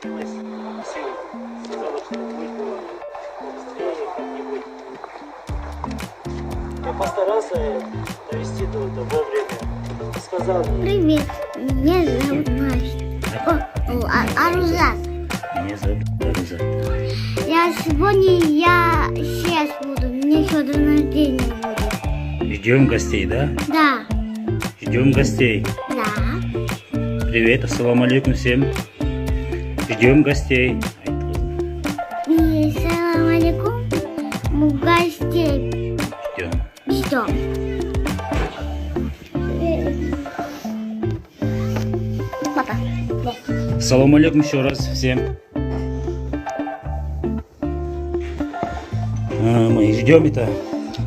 согласилась сегодня. Сказала, что быть было быстрее как-нибудь. Я постарался довести до вовремя. Сказал ей. Привет, меня зовут Настя. Арузат. Меня зовут Арузат. Я сейчас буду, мне еще день рождения будет. Ждем гостей, да? Да, Ждем гостей. да. Привет, ассаламу алейкум всем. Ждем гостей. И салам алейкум. Мы гостей Ждем. ждем. Папа, да. Ассаламу алейкум еще раз всем. Мы ждем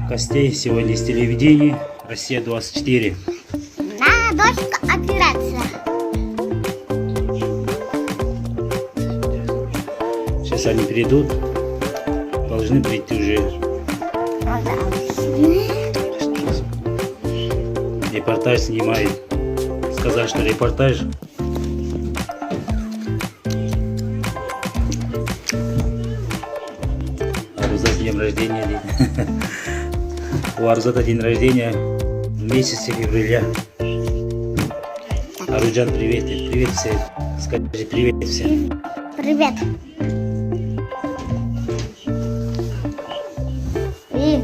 гостей сегодня из телевидения Россия-24. Надо дочка опираться. Сейчас они придут. Должны прийти уже. Репортаж снимает. Сказали, что репортаж. Арузат день рождения. У Арузата день рождения в месяце февраля. Аружан, привет. Привет всем. Скажи привет всем. Привет. И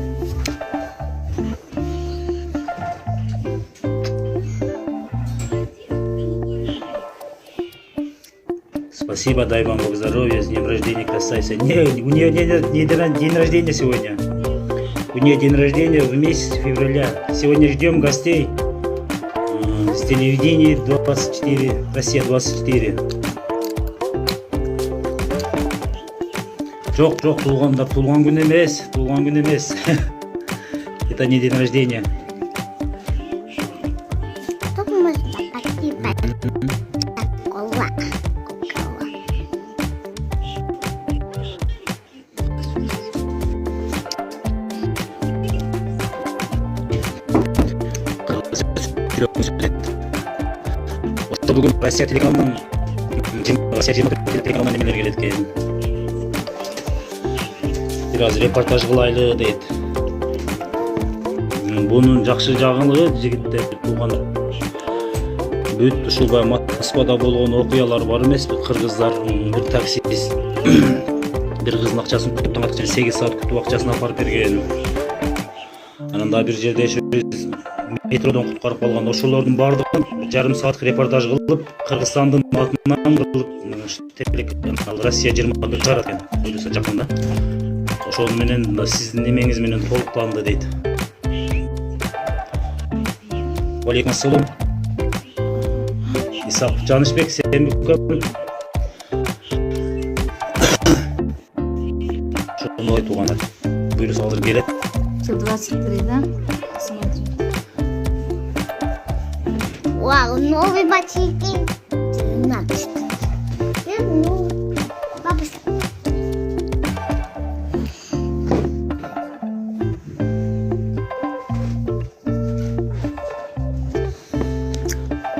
Спасибо, дай вам Бог здоровья, с днем рождения, красавица. У нее день рождения сегодня. У нее день рождения в месяц февраля. Сегодня ждем гостей с телевидения 24, Россия 24. Жоқ, туылған күн емес. Это не день рождения. тут можно подписать. Кола. Осы бүгін Россия телеканалының немелер келеді екен. Biraz репортаж қылайлы дейді. Бұның жақсы жағылығы жігіттер туған бүт ушул Москвада болгон окуялар бар емес пе? Кыргыздар бир таксист бир кыздын акчасын күтүп таң аткан 8 саат күтүп акчасын апарып берген. Анан да бир жерде метродон куткарып калган. Ошолордун баардыгын жарым сааттык репортаж кылып, Кыргызстандын атынан кылып Россия 21 чыгарат экен. Буюрса жакында. Ошол менен сиздин немеңиз менен толуктанды дейт. Алейкум ассалам. Исап Жанышбек, сен бүкөм. Шону айтуган. Буюрса алыр келет. 23, да? Смотри. Вау, новый ботинки. 13. Папа.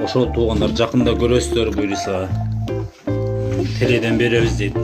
Ошол туугандар жакында көрөсүздөр буюрса. Теледен беребиз дейт.